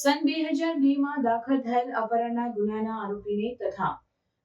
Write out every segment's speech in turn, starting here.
સન 2002માં દાખલ થયેલ અપહરણના ગુનાના આરોપીને તથા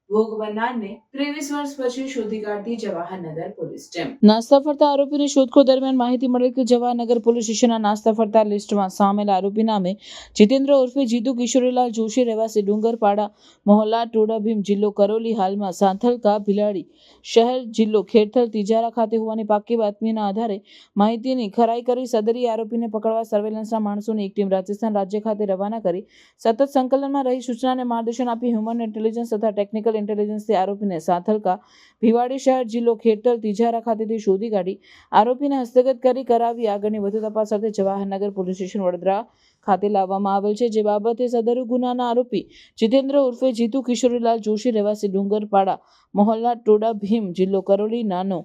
ભોગ બનનારને 23 વર્ષ પછી શોધી કાઢતી જવાહરનગર પોલીસ ટીમ. નાસ્તા ફરતા આરોપીની શોધખોળ દરમિયાન માહિતી મળી કે જવાહરનગર પોલીસ સ્ટેશનના નાસ્તા ફરતા લિસ્ટમાં સામેલ આરોપી નામે જીતેન્દ્ર ઉર્ફે જીતુ કિશોરીલાલ જોશી રહેવાસી ડુંગરપાડા મોહલ્લા ટોડા ભીમ જિલ્લો કરોલી હાલમાં સાંથલકા ભિલાડી શહેર જિલ્લો ખેડથલ તિજારા ખાતે હોવાની પાક્કી બાતમીના આધારે માહિતીની ખરાઈ કરી સદરી આરોપીને પકડવા સર્વેલન્સના માણસોની એક ટીમ રાજસ્થાન રાજ્ય ખાતે રવાના કરી સતત સંકલનમાં રહી સૂચના અને માર્ગદર્શન આપી હ્યુમન ઇન્ટેલિજન્સ તથા ટેકનિકલ ઇન્ટેલિજન્સથી આરોપીને સાંથલકા ભિવાડી શહેર જિલ્લો ખેડતલ તિજારા ખાતેથી શોધી કાઢી આરોપીને હસ્તગત કરી કરાવી આગળની વધુ તપાસ અર્થે જવાહરનગર પોલીસ સ્ટેશન વડોદરા ખાતે લાવવામાં આવેલ છે. જે બાબતે સદરુ ગુનાના આરોપી જીતેન્દ્ર ઉર્ફે જીતુ કિશોરીલાલ જોશી રહેવાસી ડુંગરપાડા મોહલ્લા ટોડા ભીમ જિલ્લો કરોલી નાનો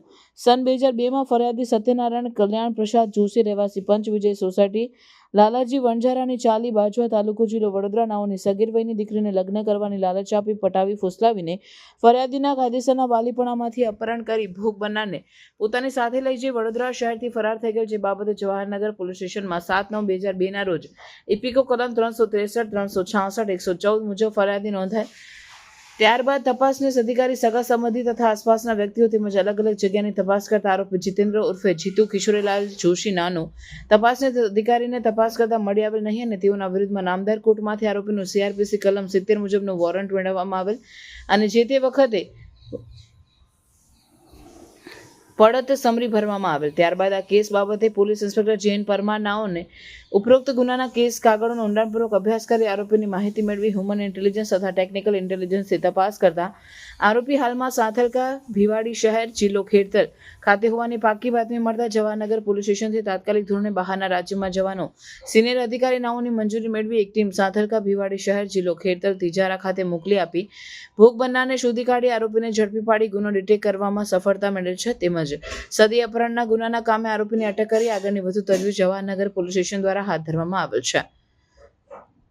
સન 2002માં ફરિયાદી સત્યનારાયણ કલ્યાણ પ્રસાદ જોશી રહેવાસી પંચ વિજય સોસાયટી લાલાજી વણઝારાની ચાલી બાજવા તાલુકો જિલ્લો વડોદરા નાઓની સગીર વયની દીકરીને લગ્ન કરવાની લાલચ આપી પટાવી ફુસલાવીને ફરિયાદીના કાયદેસરના વાલીપણામાંથી અપહરણ કરી ભોગ બનનારને પોતાની સાથે લઈ જઈ વડોદરા શહેરથી ફરાર થઈ ગયો. જે બાબતે જવાહરનગર પોલીસ સ્ટેશનમાં 7/9/2002ના રોજ ઇપિકો કલમ 363, 366, 114 મુજબ ફરિયાદી નોંધાય. ત્યારબાદ તપાસનીશ અધિકારી સગા સંબંધી તથા આસપાસના વ્યક્તિઓ તેમજ અલગ અલગ જગ્યાની તપાસ કરતા આરોપી જીતેન્દ્ર ઉર્ફે જીતુ કિશોરીલાલ જોશી નાનો તપાસનીશ અધિકારીને તપાસ કરતા મળી આવેલ નહીં અને તેઓના વિરુદ્ધમાં નામદાર કોર્ટમાંથી આરોપીનું CRPC કલમ 70 મુજબનું વોરંટ મેળવવામાં આવેલ અને જે તે વખતે પડત સમરી ભરવામાં આવેલ. ત્યારબાદ આ કેસ બાબતે પોલીસ ઇન્સ્પેક્ટર JN પરમાર નાઓને ઉપરોક્ત ગુનાના કેસ કાગળનો ઊંડાણપૂર્વક અભ્યાસ કરી આરોપીની માહિતી મેળવી હ્યુમન ઇન્ટેલિજન્સ તથા ટેકનિકલ ઇન્ટેલિજન્સથી તપાસ કરતા આરોપી હાલમાં સાંથલકા ભિવાડી શહેર જિલ્લો ખેડતલ ખાતે હોવાની પાક્કી બાતમી મળતા જવાહરનગર પોલીસ સ્ટેશનથી તાત્કાલિક ધોરણે બહારના રાજ્યમાં જવાનો સિનિયર અધિકારી નાઓની મંજૂરી મેળવી એક ટીમ સાંથલકા ભિવાડી શહેર જિલ્લો ખેડતલ તિજારા ખાતે મોકલી આપી ભોગ બનનારને શોધી કાઢી આરોપીને ઝડપી પાડી ગુનો ડિટેક્ટ કરવામાં સફળતા મેળવેલ છે. તેમજ સદી અપહરણના ગુનાના કામે આરોપીને અટક કરી આગળની વધુ તજવીજ જવાહરનગર પોલીસ સ્ટેશન દ્વારા હાથ ધરવામાં આવેલ છે.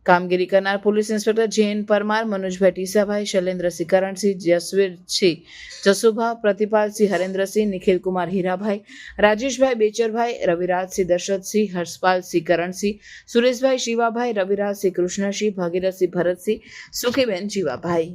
કામગીરી કરનાર પોલીસ ઇન્સ્પેક્ટર JN પરમાર, મનોજભાઈ ટીસાભાઈ, શૈલેન્દ્રસિંહ કરણસિંહ, જસવીરસિંહ જસુભા, પ્રતિપાલસિંહ હરેન્દ્રસિંહ, નિખિલકુમાર હીરાભાઈ, રાજેશભાઈ બેચરભાઈ, રવિરાજસિંહ દશરથસિંહ, હર્ષપાલસિંહ કરણસિંહ, સુરેશભાઈ શિવાભાઈ, રવિરાજસિંહ કૃષ્ણસિંહ, ભાગીરથસિંહ ભરતસિંહ, સુખીબેન જીવાભાઈ.